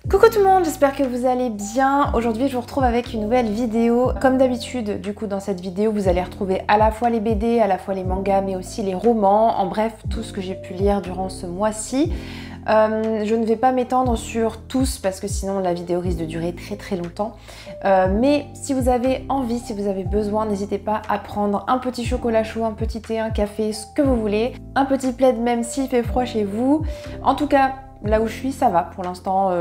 Coucou tout le monde, j'espère que vous allez bien. Aujourd'hui je vous retrouve avec une nouvelle vidéo. Comme d'habitude, du coup dans cette vidéo vous allez retrouver à la fois les BD, à la fois les mangas, mais aussi les romans. En bref, tout ce que j'ai pu lire durant ce mois-ci. Je ne vais pas m'étendre sur tous parce que sinon la vidéo risque de durer très longtemps. Mais si vous avez envie, si vous avez besoin, n'hésitez pas à prendre un petit chocolat chaud, un petit thé, un café, ce que vous voulez. Un petit plaid même s'il fait froid chez vous. En tout cas, là où je suis, ça va pour l'instant,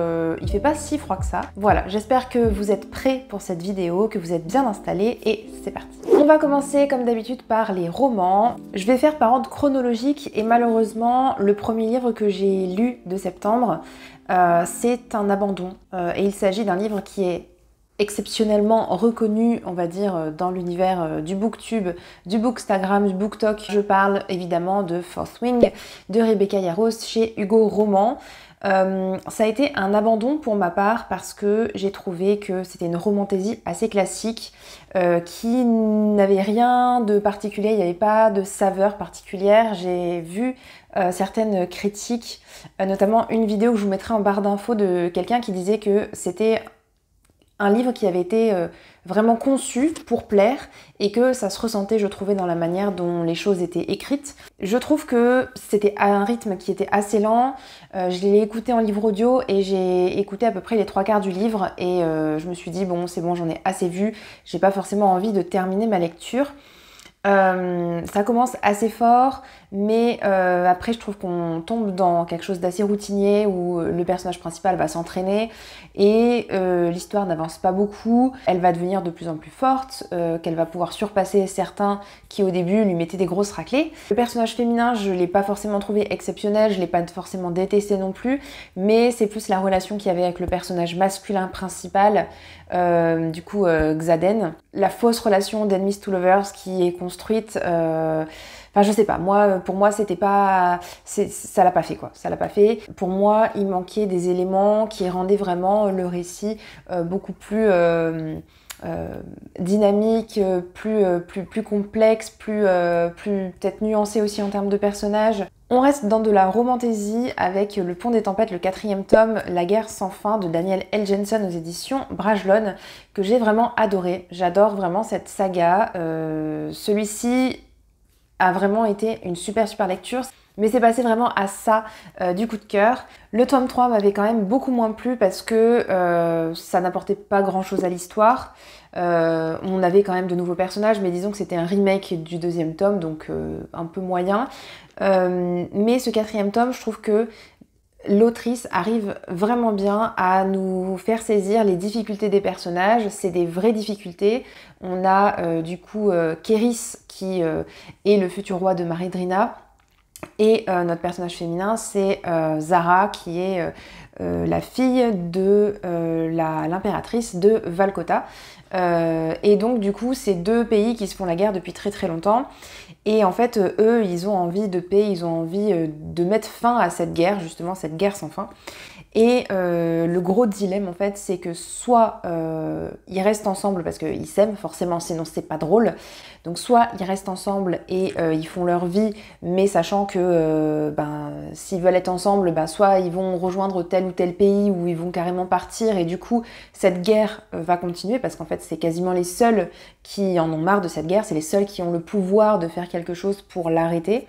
il fait pas si froid que ça. Voilà, j'espère que vous êtes prêts pour cette vidéo, que vous êtes bien installés et c'est parti. On va commencer comme d'habitude par les romans. Je vais faire par ordre chronologique et malheureusement, le premier livre que j'ai lu de septembre, c'est un abandon. Et il s'agit d'un livre qui est exceptionnellement reconnu, on va dire, dans l'univers du booktube, du bookstagram, du booktok. Je parle évidemment de Fourth Wing de Rebecca Yarros chez Hugo Roman. Ça a été un abandon pour ma part parce que j'ai trouvé que c'était une romantasy assez classique qui n'avait rien de particulier, il n'y avait pas de saveur particulière. J'ai vu certaines critiques, notamment une vidéo que je vous mettrai en barre d'infos de quelqu'un qui disait que c'était un livre qui avait été vraiment conçu pour plaire et que ça se ressentait, je trouvais, dans la manière dont les choses étaient écrites. Je trouve que c'était à un rythme qui était assez lent. Je l'ai écouté en livre audio et j'ai écouté à peu près les 3/4 du livre et je me suis dit bon, c'est bon, j'en ai assez vu, j'ai pas forcément envie de terminer ma lecture. Ça commence assez fort, mais après je trouve qu'on tombe dans quelque chose d'assez routinier où le personnage principal va s'entraîner et l'histoire n'avance pas beaucoup. Elle va devenir de plus en plus forte, qu'elle va pouvoir surpasser certains qui au début lui mettaient des grosses raclées. Le personnage féminin, je l'ai pas forcément trouvé exceptionnel, je l'ai pas forcément détesté non plus, mais c'est plus la relation qu'il y avait avec le personnage masculin principal, Xaden. La fausse relation d'enemies to lovers qui est construite, enfin je sais pas, moi, pour moi c'était pas, ça l'a pas fait quoi, ça l'a pas fait. Pour moi il manquait des éléments qui rendaient vraiment le récit beaucoup plus dynamique, plus complexe, plus peut-être nuancé aussi en termes de personnages. On reste dans de la romantasy avec Le Pont des Tempêtes, le 4e tome, La guerre sans fin de Daniel L. Jensen aux éditions Brajlon, que j'ai vraiment adoré. J'adore vraiment cette saga. Celui-ci a vraiment été une super lecture. Mais c'est passé vraiment à ça du coup de cœur. Le tome 3 m'avait quand même beaucoup moins plu parce que ça n'apportait pas grand chose à l'histoire. On avait quand même de nouveaux personnages, mais disons que c'était un remake du 2e tome, donc un peu moyen. Mais ce 4e tome, je trouve que l'autrice arrive vraiment bien à nous faire saisir les difficultés des personnages. C'est des vraies difficultés. On a du coup Kéris qui est le futur roi de Maridrina. Et notre personnage féminin, c'est Zara, qui est la fille de l'impératrice de Valcota. Et donc du coup, c'est deux pays qui se font la guerre depuis très longtemps. Et en fait, eux, ils ont envie de paix, ils ont envie de mettre fin à cette guerre, justement, cette guerre sans fin. Et le gros dilemme, en fait, c'est que soit ils restent ensemble parce qu'ils s'aiment, forcément, sinon c'est pas drôle. Donc soit ils restent ensemble et ils font leur vie, mais sachant que s'ils veulent être ensemble, soit ils vont rejoindre tel ou tel pays ou ils vont carrément partir. Et du coup, cette guerre va continuer parce qu'en fait, c'est quasiment les seuls qui en ont marre de cette guerre. C'est les seuls qui ont le pouvoir de faire quelque chose pour l'arrêter.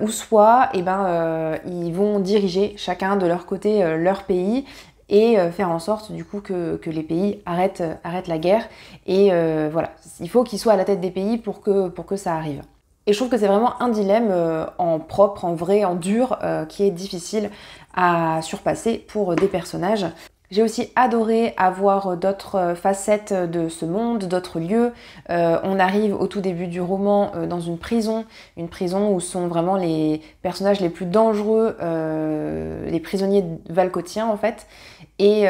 Ou soit ils vont diriger chacun de leur côté leur pays et faire en sorte du coup que les pays arrêtent la guerre. Et voilà, il faut qu'ils soient à la tête des pays pour que ça arrive. Et je trouve que c'est vraiment un dilemme en propre, en vrai, en dur, qui est difficile à surpasser pour des personnages. J'ai aussi adoré avoir d'autres facettes de ce monde, d'autres lieux. On arrive au tout début du roman dans une prison où sont vraiment les personnages les plus dangereux, les prisonniers valcotiens en fait. Et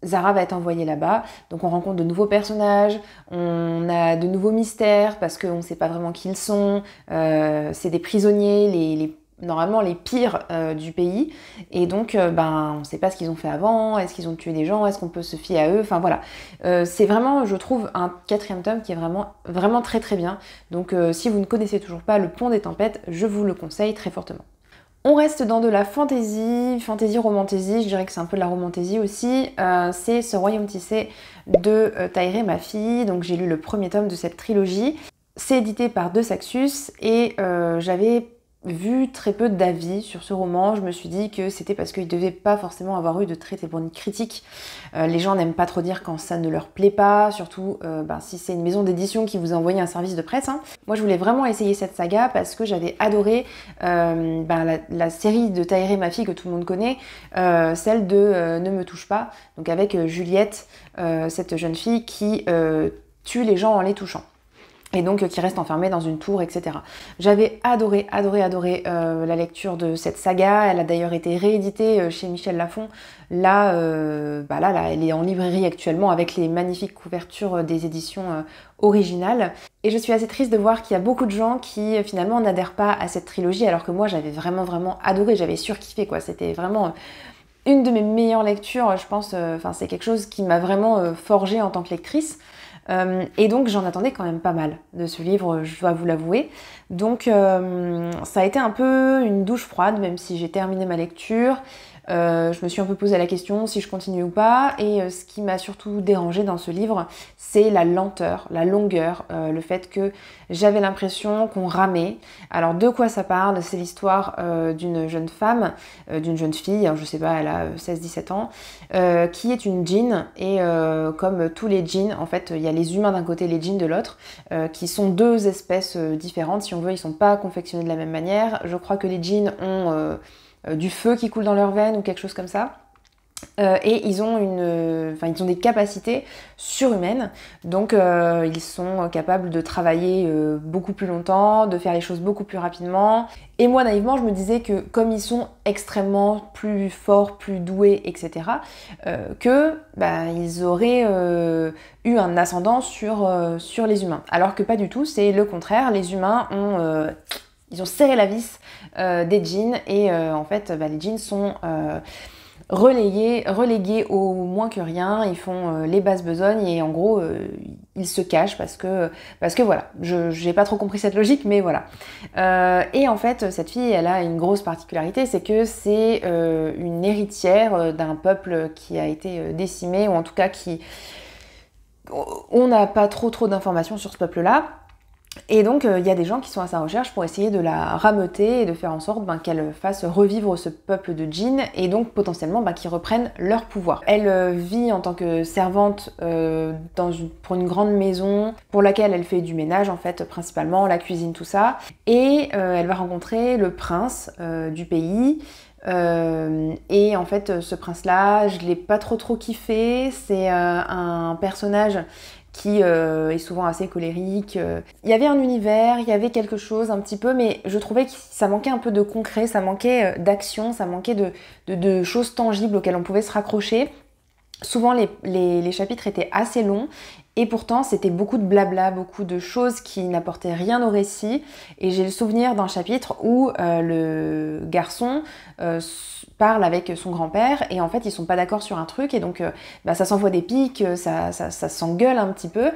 Zara va être envoyée là-bas, donc on rencontre de nouveaux personnages, on a de nouveaux mystères parce qu'on ne sait pas vraiment qui ils sont, c'est des prisonniers, normalement les pires du pays, et donc on ne sait pas ce qu'ils ont fait avant, est-ce qu'ils ont tué des gens, est-ce qu'on peut se fier à eux, enfin voilà. C'est vraiment, je trouve, un 4e tome qui est vraiment très bien, donc si vous ne connaissez toujours pas Le Pont des Tempêtes, je vous le conseille très fortement. On reste dans de la fantasy romantasy, je dirais que c'est un peu de la romantasy aussi. C'est Ce Royaume tissé de Tahereh Mafi, donc j'ai lu le premier tome de cette trilogie. C'est édité par De Saxus et j'avais vu très peu d'avis sur ce roman. Je me suis dit que c'était parce qu'il ne devait pas forcément avoir eu de très bonne critique. Les gens n'aiment pas trop dire quand ça ne leur plaît pas, surtout si c'est une maison d'édition qui vous a envoyé un service de presse. Moi je voulais vraiment essayer cette saga parce que j'avais adoré la série de Tahereh Mafi que tout le monde connaît, celle de Ne me touche pas, donc avec Juliette, cette jeune fille qui tue les gens en les touchant. Et donc qui reste enfermée dans une tour, etc. J'avais adoré la lecture de cette saga. Elle a d'ailleurs été rééditée chez Michel Lafon. Là, elle est en librairie actuellement avec les magnifiques couvertures des éditions originales. Et je suis assez triste de voir qu'il y a beaucoup de gens qui finalement n'adhèrent pas à cette trilogie, alors que moi j'avais vraiment adoré, j'avais surkiffé quoi. C'était vraiment une de mes meilleures lectures, je pense. C'est quelque chose qui m'a vraiment forgée en tant que lectrice. Et donc j'en attendais quand même pas mal de ce livre, je dois vous l'avouer. Donc ça a été un peu une douche froide, même si j'ai terminé ma lecture. Je me suis un peu posé la question si je continue ou pas, et ce qui m'a surtout dérangée dans ce livre, c'est la lenteur, la longueur, le fait que j'avais l'impression qu'on ramait. Alors de quoi ça parle? C'est l'histoire d'une jeune femme, d'une jeune fille, alors, je sais pas, elle a 16-17 ans, qui est une djinn, et comme tous les djinns, en fait, il y a les humains d'un côté et les djinns de l'autre, qui sont deux espèces différentes, si on veut, ils sont pas confectionnés de la même manière. Je crois que les djinns ont du feu qui coule dans leurs veines ou quelque chose comme ça. Et ils ont des capacités surhumaines, donc ils sont capables de travailler beaucoup plus longtemps, de faire les choses beaucoup plus rapidement. Et moi naïvement je me disais que comme ils sont extrêmement plus forts, plus doués, etc., ils auraient eu un ascendant sur les humains. Alors que pas du tout, c'est le contraire, les humains ils ont serré la vis des djinns et en fait les djinns sont relégués au moins que rien, ils font les basses besognes et en gros ils se cachent parce que voilà, j'ai pas trop compris cette logique mais voilà. Et en fait cette fille elle a une grosse particularité, c'est que c'est une héritière d'un peuple qui a été décimé, ou en tout cas on n'a pas trop d'informations sur ce peuple là. Et donc il y a des gens qui sont à sa recherche pour essayer de la rameuter et de faire en sorte qu'elle fasse revivre ce peuple de djinns et donc potentiellement qu'ils reprennent leur pouvoir. Elle vit en tant que servante pour une grande maison pour laquelle elle fait du ménage en fait, principalement la cuisine, tout ça. Et elle va rencontrer le prince du pays. Et en fait ce prince là je l'ai pas trop kiffé, c'est un personnage qui est souvent assez colérique. Il y avait un univers, il y avait quelque chose un petit peu, mais je trouvais que ça manquait un peu de concret, ça manquait d'action, ça manquait de choses tangibles auxquelles on pouvait se raccrocher. Souvent les chapitres étaient assez longs et pourtant c'était beaucoup de blabla, beaucoup de choses qui n'apportaient rien au récit. Et j'ai le souvenir d'un chapitre où le garçon parle avec son grand-père et en fait ils sont pas d'accord sur un truc et donc ça s'envoie des piques, ça s'engueule un petit peu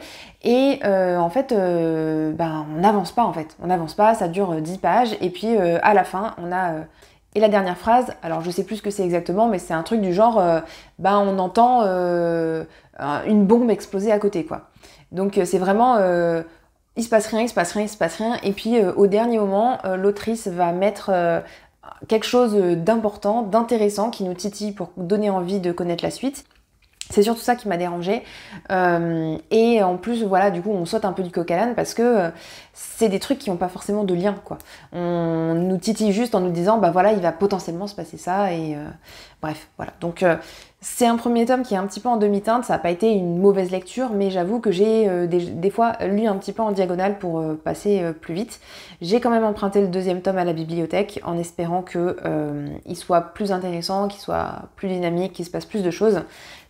et en fait on n'avance pas en fait, on n'avance pas, ça dure 10 pages et puis à la fin on a et la dernière phrase, alors je sais plus ce que c'est exactement, mais c'est un truc du genre, on entend une bombe exploser à côté, quoi. Donc c'est vraiment, il se passe rien, et puis au dernier moment, l'autrice va mettre quelque chose d'important, d'intéressant, qui nous titille pour donner envie de connaître la suite. C'est surtout ça qui m'a dérangée. Et en plus, voilà, du coup, on saute un peu du coq à l'âne parce que c'est des trucs qui n'ont pas forcément de lien, quoi. On nous titille juste en nous disant, voilà, il va potentiellement se passer ça, et bref, voilà. Donc, c'est un premier tome qui est un petit peu en demi-teinte, ça n'a pas été une mauvaise lecture, mais j'avoue que j'ai des fois lu un petit peu en diagonale pour passer plus vite. J'ai quand même emprunté le deuxième tome à la bibliothèque en espérant qu'il soit plus intéressant, qu'il soit plus dynamique, qu'il se passe plus de choses.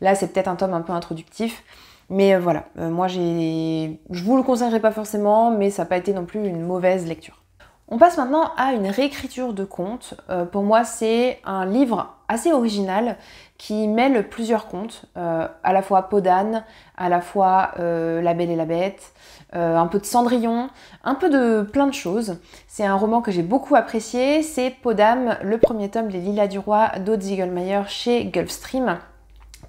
Là, c'est peut-être un tome un peu introductif, mais voilà, moi je vous le conseillerais pas forcément, mais ça n'a pas été non plus une mauvaise lecture. On passe maintenant à une réécriture de conte. Pour moi, c'est un livre assez original qui mêle plusieurs contes, à la fois Peau d'âne, à la fois La Belle et la Bête, un peu de Cendrillon, un peu de plein de choses. C'est un roman que j'ai beaucoup apprécié, c'est Peau d'âne, le premier tome Les Lilas du Roi d'Aude Ziegelmeyer chez Gulfstream,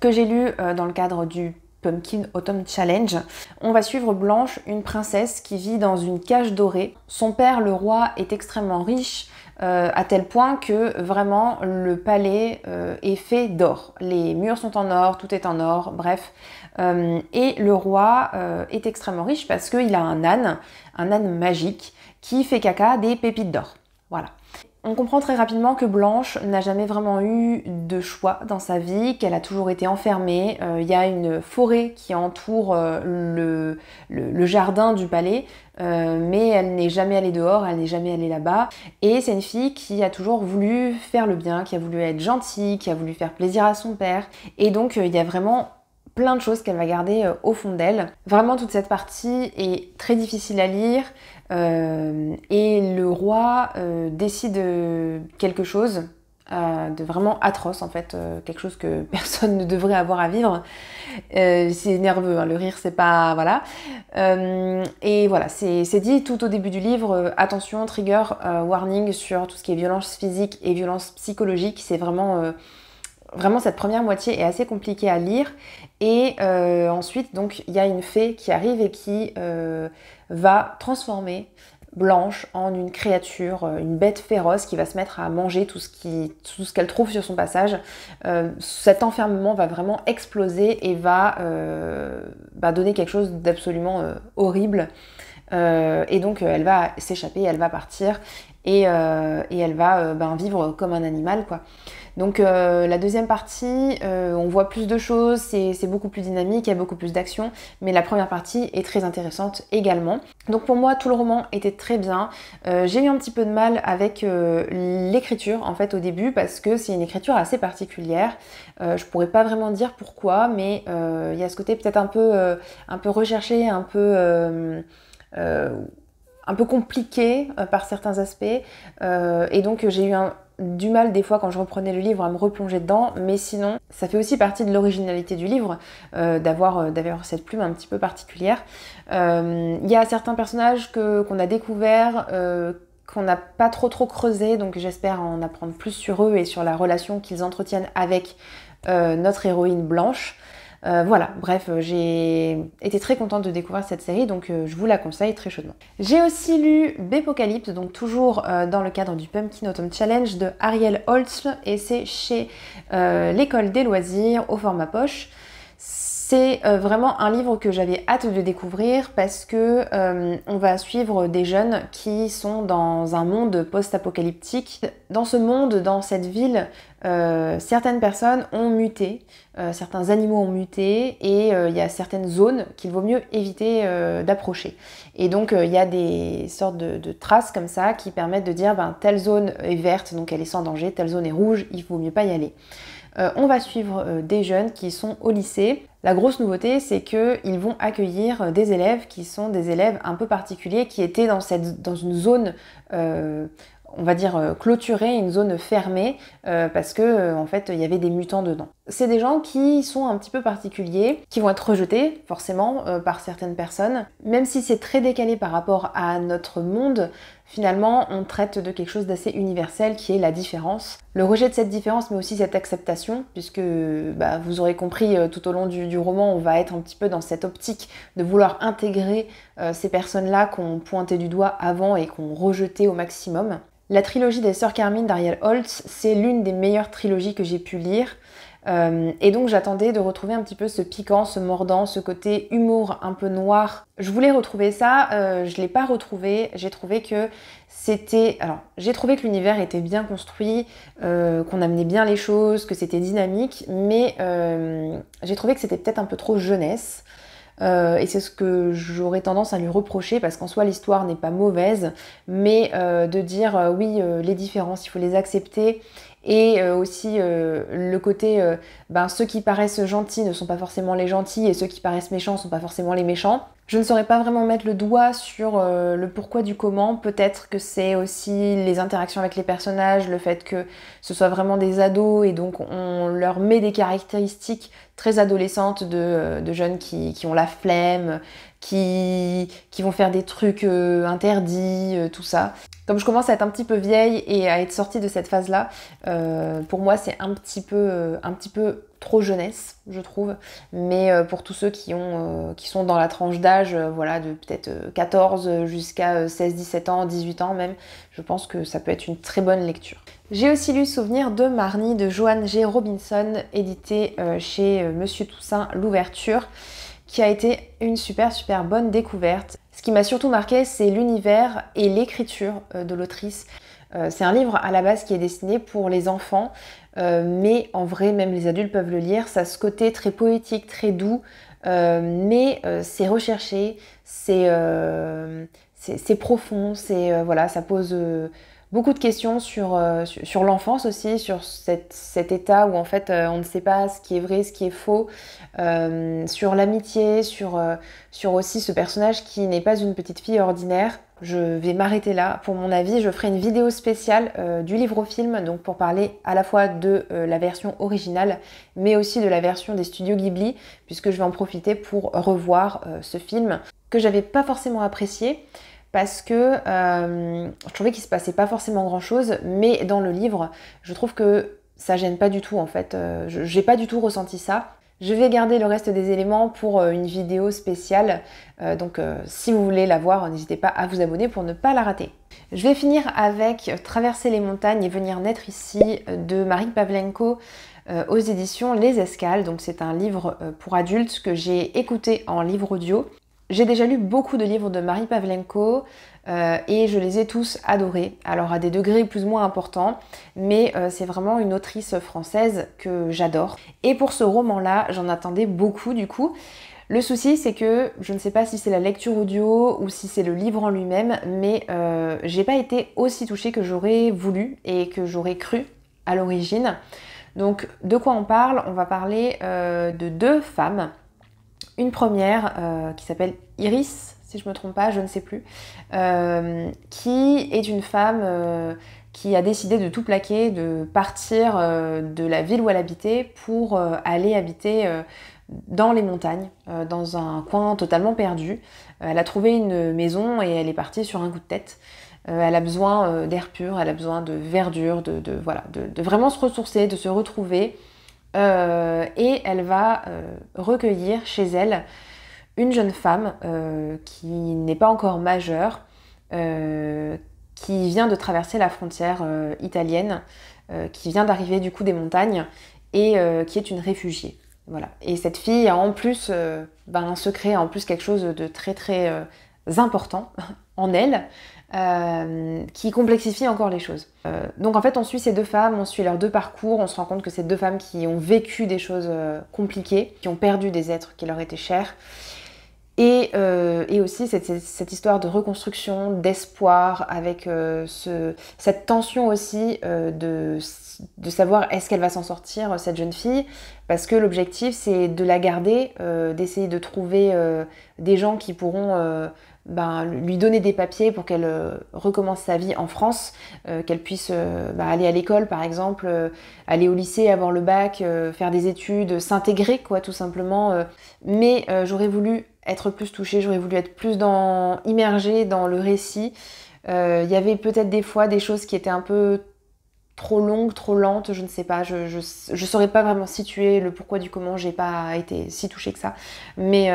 que j'ai lu dans le cadre du Pumpkin Autumn Challenge. On va suivre Blanche, une princesse qui vit dans une cage dorée. Son père, le roi, est extrêmement riche, à tel point que vraiment le palais est fait d'or. Les murs sont en or, tout est en or, bref. Et le roi est extrêmement riche parce qu'il a un âne magique, qui fait caca des pépites d'or. Voilà. On comprend très rapidement que Blanche n'a jamais vraiment eu de choix dans sa vie, qu'elle a toujours été enfermée. Il y a une forêt qui entoure le jardin du palais, mais elle n'est jamais allée dehors, elle n'est jamais allée là-bas. Et c'est une fille qui a toujours voulu faire le bien, qui a voulu être gentille, qui a voulu faire plaisir à son père. Et donc il y a vraiment plein de choses qu'elle va garder au fond d'elle. Vraiment, toute cette partie est très difficile à lire. Et le roi décide quelque chose de vraiment atroce en fait, quelque chose que personne ne devrait avoir à vivre. C'est nerveux, hein, le rire c'est pas... voilà. Et voilà, c'est dit tout au début du livre, attention, trigger, warning sur tout ce qui est violence physique et violence psychologique. C'est vraiment... Vraiment, cette première moitié est assez compliquée à lire. Et ensuite, donc, il y a une fée qui arrive et qui va transformer Blanche en une créature, une bête féroce qui va se mettre à manger tout ce qu'elle trouve sur son passage. Cet enfermement va vraiment exploser et va donner quelque chose d'absolument horrible. Et donc, elle va s'échapper, elle va partir et elle va vivre comme un animal, quoi. Donc la deuxième partie, on voit plus de choses, c'est beaucoup plus dynamique, il y a beaucoup plus d'action, mais la première partie est très intéressante également. Donc pour moi, tout le roman était très bien. J'ai eu un petit peu de mal avec l'écriture en fait au début parce que c'est une écriture assez particulière. Je pourrais pas vraiment dire pourquoi, mais il y a ce côté peut-être un peu recherché, un peu compliqué par certains aspects. Et donc j'ai eu du mal des fois quand je reprenais le livre à me replonger dedans, mais sinon ça fait aussi partie de l'originalité du livre d'avoir cette plume un petit peu particulière. Il y a certains personnages qu'on a découverts, qu'on n'a pas trop creusé, donc j'espère en apprendre plus sur eux et sur la relation qu'ils entretiennent avec notre héroïne Blanche. Voilà, bref, j'ai été très contente de découvrir cette série, donc je vous la conseille très chaudement. J'ai aussi lu Bépocalypse, donc toujours dans le cadre du Pumpkin Autumn Challenge de Ariel Holtz, et c'est chez l'école des loisirs au format poche. C'est vraiment un livre que j'avais hâte de découvrir parce que on va suivre des jeunes qui sont dans un monde post-apocalyptique. Dans ce monde, dans cette ville, certaines personnes ont muté, certains animaux ont muté et il y a certaines zones qu'il vaut mieux éviter d'approcher. Et donc il y a des sortes de traces comme ça qui permettent de dire telle zone est verte, donc elle est sans danger, telle zone est rouge, il vaut mieux pas y aller. On va suivre des jeunes qui sont au lycée. La grosse nouveauté, c'est qu'ils vont accueillir des élèves qui sont des élèves un peu particuliers, qui étaient dans une zone, on va dire, clôturée, une zone fermée, parce que en fait, il y avait des mutants dedans. C'est des gens qui sont un petit peu particuliers, qui vont être rejetés, forcément, par certaines personnes. Même si c'est très décalé par rapport à notre monde, finalement, on traite de quelque chose d'assez universel qui est la différence. Le rejet de cette différence, mais aussi cette acceptation, puisque vous aurez compris tout au long du roman, on va être un petit peu dans cette optique de vouloir intégrer ces personnes-là qu'on pointait du doigt avant et qu'on rejetait au maximum. La trilogie des Sœurs Carmine d'Ariel Holtz, c'est l'une des meilleures trilogies que j'ai pu lire. Et donc j'attendais de retrouver un petit peu ce piquant, ce mordant, ce côté humour un peu noir. Je voulais retrouver ça, je l'ai pas retrouvé. J'ai trouvé que j'ai trouvé que l'univers était bien construit, qu'on amenait bien les choses, que c'était dynamique, mais j'ai trouvé que c'était peut-être un peu trop jeunesse. Et c'est ce que j'aurais tendance à lui reprocher parce qu'en soi l'histoire n'est pas mauvaise, mais de dire oui les différences il faut les accepter et aussi le côté ceux qui paraissent gentils ne sont pas forcément les gentils et ceux qui paraissent méchants ne sont pas forcément les méchants. Je ne saurais pas vraiment mettre le doigt sur le pourquoi du comment. Peut-être que c'est aussi les interactions avec les personnages, le fait que ce soit vraiment des ados et donc on leur met des caractéristiques très adolescentes de jeunes qui ont la flemme, qui vont faire des trucs interdits, tout ça. Comme je commence à être un petit peu vieille et à être sortie de cette phase-là, pour moi c'est un petit peu trop jeunesse, je trouve. Mais pour tous ceux qui sont dans la tranche d'âge, voilà, de peut-être 14 jusqu'à 16-17 ans, 18 ans même, je pense que ça peut être une très bonne lecture. J'ai aussi lu Souvenir de Marnie de Joanne G. Robinson, édité chez Monsieur Toussaint l'ouverture, qui a été une super bonne découverte. Ce qui m'a surtout marqué, c'est l'univers et l'écriture de l'autrice. C'est un livre à la base qui est destiné pour les enfants, mais en vrai, même les adultes peuvent le lire. Ça a ce côté très poétique, très doux, mais c'est recherché, c'est profond, voilà, ça pose beaucoup de questions sur l'enfance aussi, sur cet état où en fait on ne sait pas ce qui est vrai, ce qui est faux, sur l'amitié, sur aussi ce personnage qui n'est pas une petite fille ordinaire. Je vais m'arrêter là. Pour mon avis, je ferai une vidéo spéciale du livre au film, donc pour parler à la fois de la version originale, mais aussi de la version des studios Ghibli, puisque je vais en profiter pour revoir ce film que j'avais pas forcément apprécié, parce que je trouvais qu'il se passait pas forcément grand chose, mais dans le livre, je trouve que ça gêne pas du tout en fait. J'ai pas du tout ressenti ça. Je vais garder le reste des éléments pour une vidéo spéciale, donc si vous voulez la voir, n'hésitez pas à vous abonner pour ne pas la rater. Je vais finir avec Traverser les montagnes et venir naître ici de Marie Pavlenko aux éditions Les Escales. Donc c'est un livre pour adultes que j'ai écouté en livre audio. J'ai déjà lu beaucoup de livres de Marie Pavlenko et je les ai tous adorés, alors à des degrés plus ou moins importants, mais c'est vraiment une autrice française que j'adore. Et pour ce roman-là, j'en attendais beaucoup du coup. Le souci, c'est que je ne sais pas si c'est la lecture audio ou si c'est le livre en lui-même, mais j'ai pas été aussi touchée que j'aurais voulu et que j'aurais cru à l'origine. Donc de quoi on parle? On va parler de deux femmes. Une première qui s'appelle Iris, si je me trompe pas, je ne sais plus, qui est une femme qui a décidé de tout plaquer, de partir de la ville où elle habitait pour aller habiter dans les montagnes, dans un coin totalement perdu. Elle a trouvé une maison et elle est partie sur un coup de tête. Elle a besoin d'air pur, elle a besoin de verdure, voilà, de vraiment se ressourcer, de se retrouver. Et elle va recueillir chez elle une jeune femme qui n'est pas encore majeure, qui vient de traverser la frontière italienne, qui vient d'arriver du coup des montagnes et qui est une réfugiée. Voilà. Et cette fille a en plus un secret, en plus quelque chose de très important en elle, qui complexifie encore les choses. Donc en fait on suit ces deux femmes, on suit leurs deux parcours, on se rend compte que c'est deux femmes qui ont vécu des choses compliquées, qui ont perdu des êtres qui leur étaient chers, et aussi cette histoire de reconstruction, d'espoir, avec cette tension aussi de savoir est-ce qu'elle va s'en sortir, cette jeune fille, parce que l'objectif c'est de la garder, d'essayer de trouver des gens qui pourront lui donner des papiers pour qu'elle recommence sa vie en France, qu'elle puisse aller à l'école par exemple, aller au lycée, avoir le bac, faire des études, s'intégrer quoi tout simplement. Mais j'aurais voulu être plus touchée, j'aurais voulu être plus immergée dans le récit. Il y avait peut-être des fois des choses qui étaient un peu trop longues, trop lentes, je ne sais pas, je saurais pas vraiment situer le pourquoi du comment, j'ai pas été si touchée que ça, mais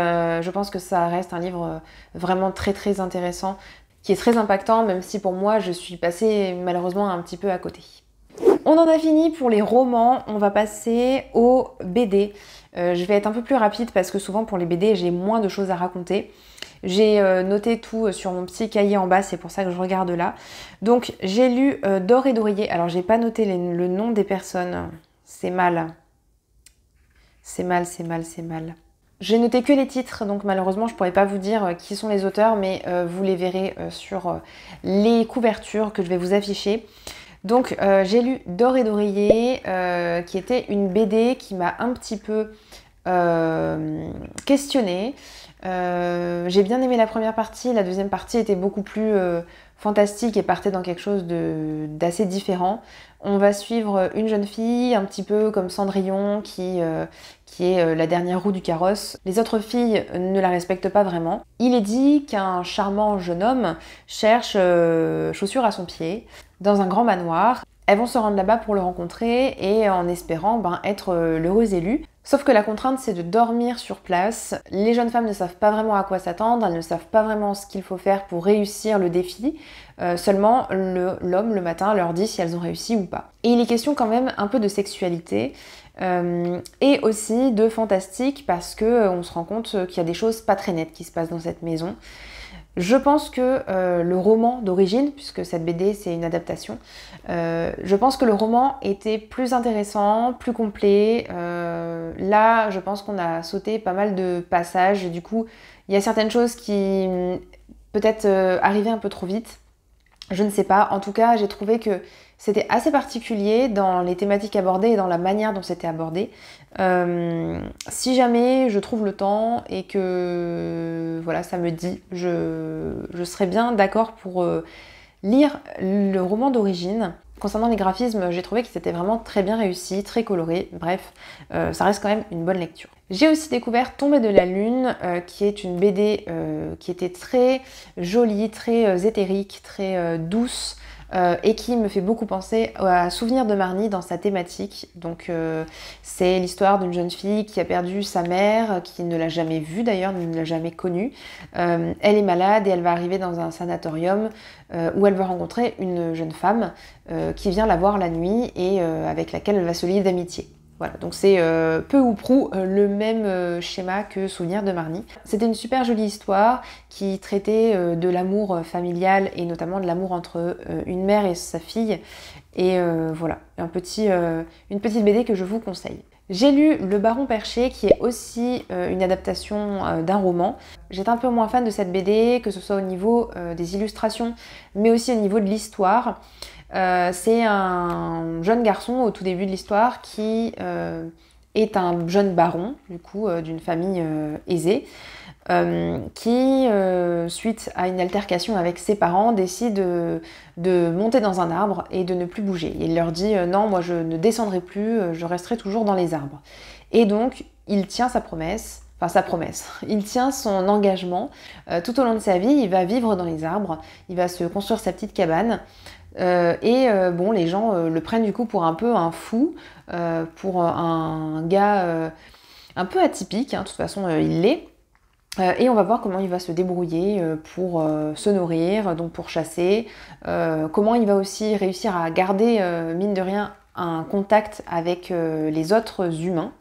je pense que ça reste un livre vraiment très intéressant, qui est très impactant, même si pour moi je suis passée malheureusement un petit peu à côté. On en a fini pour les romans, on va passer aux BD. Je vais être un peu plus rapide parce que souvent pour les BD j'ai moins de choses à raconter. J'ai noté tout sur mon petit cahier en bas, c'est pour ça que je regarde là. Donc j'ai lu D'or et d'oreiller. Alors j'ai pas noté le nom des personnes. C'est mal. C'est mal. J'ai noté que les titres, donc malheureusement je pourrais pas vous dire qui sont les auteurs, mais vous les verrez sur les couvertures que je vais vous afficher. Donc j'ai lu D'or et d'oreiller, qui était une BD qui m'a un petit peu questionnée. J'ai bien aimé la première partie, la deuxième partie était beaucoup plus fantastique et partait dans quelque chose d'assez différent. On va suivre une jeune fille, un petit peu comme Cendrillon, qui est la dernière roue du carrosse. Les autres filles ne la respectent pas vraiment. Il est dit qu'un charmant jeune homme cherche chaussures à son pied dans un grand manoir. Elles vont se rendre là-bas pour le rencontrer et en espérant être l'heureuse élue. Sauf que la contrainte, c'est de dormir sur place. Les jeunes femmes ne savent pas vraiment à quoi s'attendre, elles ne savent pas vraiment ce qu'il faut faire pour réussir le défi. Seulement, l'homme, le matin, leur dit si elles ont réussi ou pas. Et il est question quand même un peu de sexualité et aussi de fantastique parce qu'on se rend compte qu'il y a des choses pas très nettes qui se passent dans cette maison. Je pense que le roman d'origine, puisque cette BD c'est une adaptation, je pense que le roman était plus intéressant, plus complet. Là, je pense qu'on a sauté pas mal de passages et du coup, il y a certaines choses qui peut-être arrivaient un peu trop vite. Je ne sais pas. En tout cas, j'ai trouvé que c'était assez particulier dans les thématiques abordées et dans la manière dont c'était abordé. Si jamais je trouve le temps et que voilà, ça me dit, je serais bien d'accord pour lire le roman d'origine. Concernant les graphismes, j'ai trouvé qu'ils étaient vraiment très bien réussis, très colorés. Bref, ça reste quand même une bonne lecture. J'ai aussi découvert Tombée de la Lune, qui est une BD qui était très jolie, très éthérique, très douce, et qui me fait beaucoup penser à Souvenir de Marnie dans sa thématique. Donc c'est l'histoire d'une jeune fille qui a perdu sa mère, qui ne l'a jamais vue d'ailleurs, ne l'a jamais connue. Elle est malade et elle va arriver dans un sanatorium où elle va rencontrer une jeune femme qui vient la voir la nuit et avec laquelle elle va se lier d'amitié. Voilà, donc c'est peu ou prou le même schéma que Souvenir de Marnie. C'était une super jolie histoire qui traitait de l'amour familial et notamment de l'amour entre une mère et sa fille. Et voilà, une petite BD que je vous conseille. J'ai lu Le Baron Perché, qui est aussi une adaptation d'un roman. J'étais un peu moins fan de cette BD, que ce soit au niveau des illustrations, mais aussi au niveau de l'histoire. C'est un jeune garçon au tout début de l'histoire qui est un jeune baron, du coup, d'une famille aisée, qui, suite à une altercation avec ses parents, décide de monter dans un arbre et de ne plus bouger. Il leur dit non, moi je ne descendrai plus, je resterai toujours dans les arbres. Et donc, il tient sa promesse. Enfin, sa promesse. Il tient son engagement. Tout au long de sa vie, il va vivre dans les arbres, il va se construire sa petite cabane. Bon, les gens le prennent du coup pour un peu un fou, pour un gars un peu atypique, hein, de toute façon il l'est. Et on va voir comment il va se débrouiller pour se nourrir, donc pour chasser, comment il va aussi réussir à garder, mine de rien, un contact avec les autres humains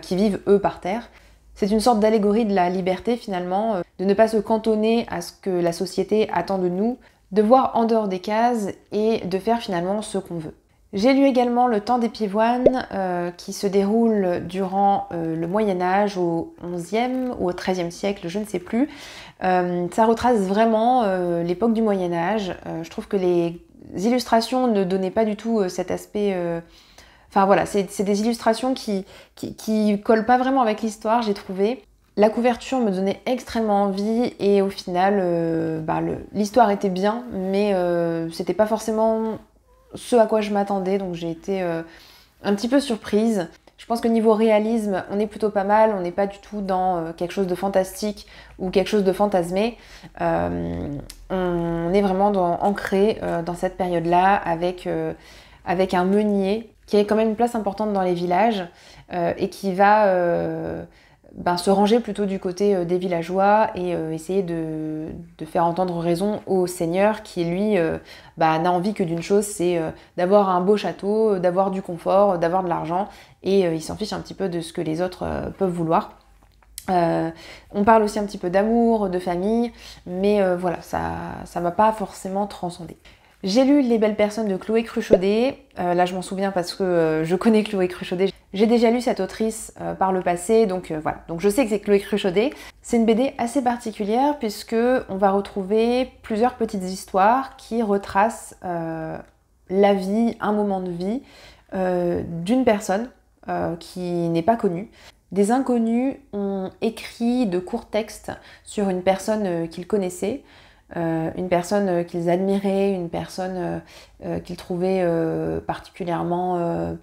qui vivent eux par terre. C'est une sorte d'allégorie de la liberté finalement, de ne pas se cantonner à ce que la société attend de nous, de voir en dehors des cases et de faire finalement ce qu'on veut. J'ai lu également Le Temps des Pivoines qui se déroule durant le Moyen-Âge au XIe ou au XIIIe siècle, je ne sais plus. Ça retrace vraiment l'époque du Moyen-Âge. Je trouve que les illustrations ne donnaient pas du tout cet aspect... Enfin voilà, c'est des illustrations qui collent pas vraiment avec l'histoire, j'ai trouvé. La couverture me donnait extrêmement envie et au final, l'histoire était bien, mais c'était pas forcément ce à quoi je m'attendais, donc j'ai été un petit peu surprise. Je pense que niveau réalisme, on est plutôt pas mal, on n'est pas du tout dans quelque chose de fantastique ou quelque chose de fantasmé. On est vraiment ancré dans cette période-là avec un meunier qui a quand même une place importante dans les villages et qui va se ranger plutôt du côté des villageois et essayer de faire entendre raison au seigneur qui lui n'a envie que d'une chose, c'est d'avoir un beau château, d'avoir du confort, d'avoir de l'argent et il s'en fiche un petit peu de ce que les autres peuvent vouloir. On parle aussi un petit peu d'amour, de famille, mais voilà, ça m'a pas forcément transcendé. J'ai lu Les Belles Personnes de Chloé Cruchaudet. Là, je m'en souviens parce que je connais Chloé Cruchaudet. J'ai déjà lu cette autrice par le passé, donc voilà. Donc je sais que c'est Chloé Cruchaudet. C'est une BD assez particulière puisque on va retrouver plusieurs petites histoires qui retracent la vie, un moment de vie d'une personne qui n'est pas connue. Des inconnus ont écrit de courts textes sur une personne qu'ils connaissaient, une personne qu'ils admiraient, une personne qu'ils trouvaient particulièrement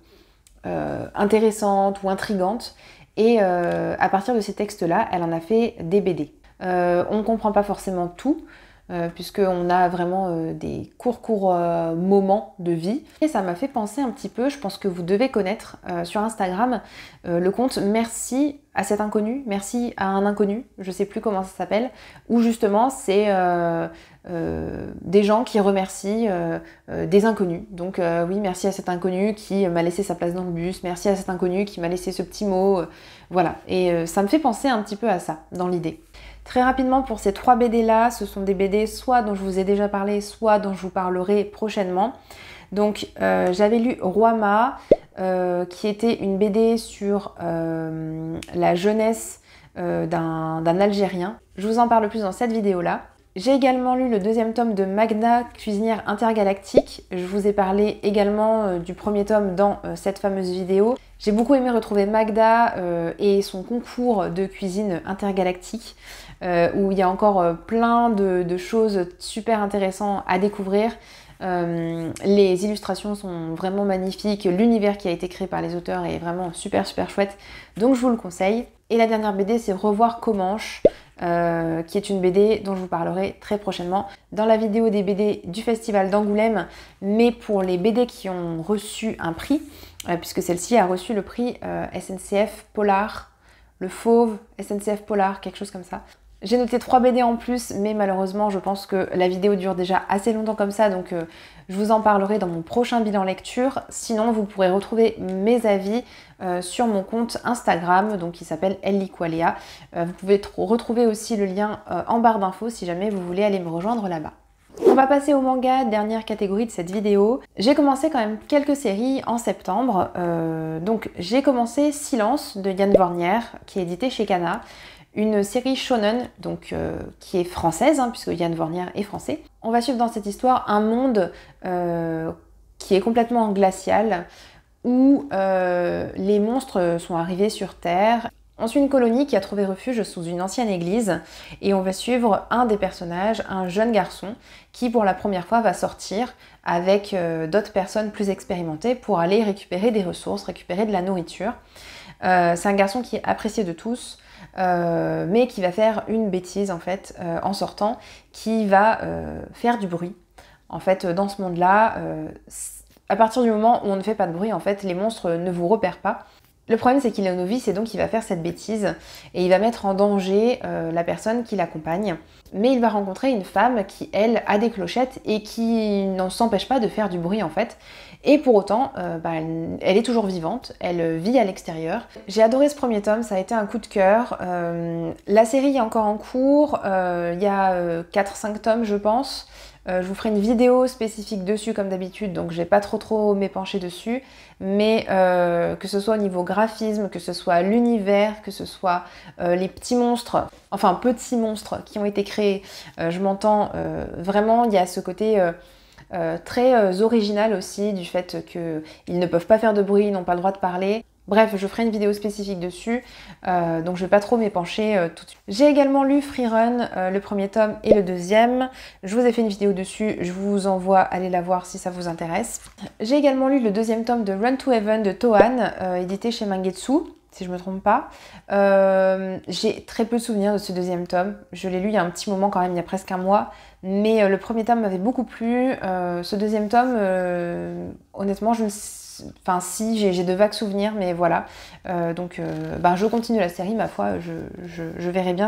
intéressante ou intrigante. Et à partir de ces textes-là, elle en a fait des BD. On ne comprend pas forcément tout, puisqu'on a vraiment des courts moments de vie. Et ça m'a fait penser un petit peu, je pense que vous devez connaître sur Instagram le compte Merci à cet inconnu, merci à un inconnu, je sais plus comment ça s'appelle, où justement c'est des gens qui remercient des inconnus. Donc oui, merci à cet inconnu qui m'a laissé sa place dans le bus, merci à cet inconnu qui m'a laissé ce petit mot, voilà. Et ça me fait penser un petit peu à ça, dans l'idée. Très rapidement pour ces 3 BD là, ce sont des BD soit dont je vous ai déjà parlé, soit dont je vous parlerai prochainement. Donc j'avais lu Roi Ma, qui était une BD sur la jeunesse d'un Algérien. Je vous en parle plus dans cette vidéo là. J'ai également lu le 2e tome de Magda, cuisinière intergalactique. Je vous ai parlé également du 1er tome dans cette fameuse vidéo. J'ai beaucoup aimé retrouver Magda et son concours de cuisine intergalactique, où il y a encore plein de choses super intéressantes à découvrir. Les illustrations sont vraiment magnifiques, l'univers qui a été créé par les auteurs est vraiment super chouette, donc je vous le conseille. Et la dernière BD c'est Revoir Comanche, qui est une BD dont je vous parlerai très prochainement dans la vidéo des BD du Festival d'Angoulême, mais pour les BD qui ont reçu un prix, puisque celle-ci a reçu le prix SNCF Polar, le Fauve, SNCF Polar, quelque chose comme ça. J'ai noté 3 BD en plus, mais malheureusement je pense que la vidéo dure déjà assez longtemps comme ça, donc je vous en parlerai dans mon prochain bilan lecture. Sinon vous pourrez retrouver mes avis sur mon compte Instagram, donc qui s'appelle Elliqualéa. Vous pouvez retrouver aussi le lien en barre d'infos si jamais vous voulez aller me rejoindre là-bas. On va passer au manga, dernière catégorie de cette vidéo. J'ai commencé quand même quelques séries en septembre. Donc j'ai commencé Silence de Yann Vornier, qui est édité chez Kana. Une série shonen, donc qui est française, hein, puisque Yann Vornier est français. On va suivre dans cette histoire un monde qui est complètement glacial, où les monstres sont arrivés sur Terre. On suit une colonie qui a trouvé refuge sous une ancienne église, et on va suivre un des personnages, un jeune garçon, qui pour la première fois va sortir avec d'autres personnes plus expérimentées pour aller récupérer des ressources, récupérer de la nourriture. C'est un garçon qui est apprécié de tous, mais qui va faire une bêtise en fait en sortant, qui va faire du bruit. En fait, dans ce monde-là, à partir du moment où on ne fait pas de bruit, en fait, les monstres ne vous repèrent pas. Le problème, c'est qu'il est novice et donc il va faire cette bêtise et il va mettre en danger la personne qui l'accompagne. Mais il va rencontrer une femme qui, elle, a des clochettes et qui ne s'empêche pas de faire du bruit en fait. Et pour autant, elle est toujours vivante, elle vit à l'extérieur. J'ai adoré ce 1er tome, ça a été un coup de cœur. La série est encore en cours, il y a 4-5 tomes je pense. Je vous ferai une vidéo spécifique dessus comme d'habitude, donc je vais pas trop m'épancher dessus, mais que ce soit au niveau graphisme, que ce soit l'univers, que ce soit les petits monstres, enfin petits monstres qui ont été créés, je m'entends vraiment, il y a ce côté très original aussi du fait qu'ils ne peuvent pas faire de bruit, ils n'ont pas le droit de parler. Bref, je ferai une vidéo spécifique dessus, donc je vais pas trop m'épancher tout de suite. J'ai également lu Free Run, le 1er tome et le 2e. Je vous ai fait une vidéo dessus, je vous envoie aller la voir si ça vous intéresse. J'ai également lu le 2e tome de Run to Heaven de Tohan, édité chez Mangetsu, si je me trompe pas. J'ai très peu de souvenirs de ce 2e tome. Je l'ai lu il y a un petit moment quand même, il y a presque un mois. Mais le 1er tome m'avait beaucoup plu. Ce 2e tome, honnêtement, je ne sais... Enfin si, j'ai de vagues souvenirs, mais voilà. Je continue la série, ma foi, je verrai bien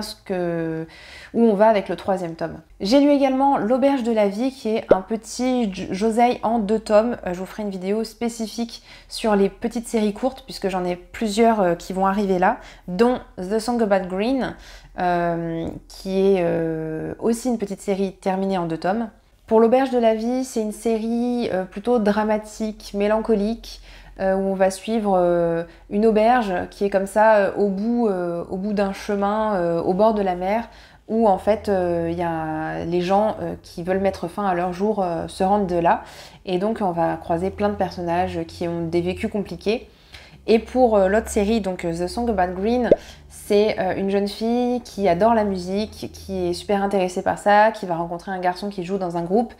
où on va avec le 3e tome. J'ai lu également L'Auberge de la Vie, qui est un petit josei en 2 tomes. Je vous ferai une vidéo spécifique sur les petites séries courtes, puisque j'en ai plusieurs qui vont arriver là, dont The Song About Green, qui est aussi une petite série terminée en 2 tomes. Pour L'Auberge de la Vie, c'est une série plutôt dramatique, mélancolique, où on va suivre une auberge qui est comme ça au bout d'un chemin au bord de la mer, où en fait il y a les gens qui veulent mettre fin à leur jour se rendent de là. Et donc on va croiser plein de personnages qui ont des vécus compliqués. Et pour l'autre série, donc The Song About Green, c'est une jeune fille qui adore la musique, qui est super intéressée par ça, qui va rencontrer un garçon qui joue dans un groupe.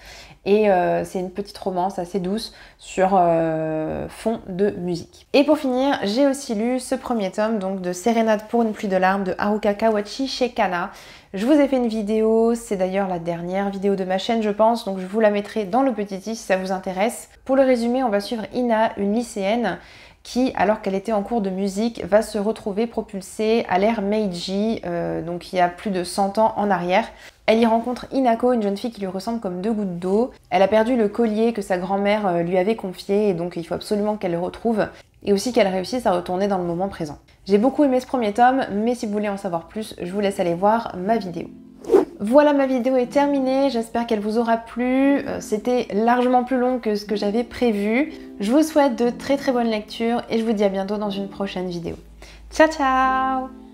Et c'est une petite romance assez douce sur fond de musique. Et pour finir, j'ai aussi lu ce premier tome donc de Sérénade pour une pluie de larmes de Haruka Kawachi chez Kana. Je vous ai fait une vidéo, c'est d'ailleurs la dernière vidéo de ma chaîne je pense, donc je vous la mettrai dans le petit i si ça vous intéresse. Pour le résumé, on va suivre Ina, une lycéenne, qui, alors qu'elle était en cours de musique, va se retrouver propulsée à l'ère Meiji, donc il y a plus de 100 ans en arrière. Elle y rencontre Inako, une jeune fille qui lui ressemble comme deux gouttes d'eau. Elle a perdu le collier que sa grand-mère lui avait confié et donc il faut absolument qu'elle le retrouve et aussi qu'elle réussisse à retourner dans le moment présent. J'ai beaucoup aimé ce premier tome, mais si vous voulez en savoir plus, je vous laisse aller voir ma vidéo. Voilà, ma vidéo est terminée, j'espère qu'elle vous aura plu. C'était largement plus long que ce que j'avais prévu. Je vous souhaite de très bonnes lectures et je vous dis à bientôt dans une prochaine vidéo. Ciao ciao!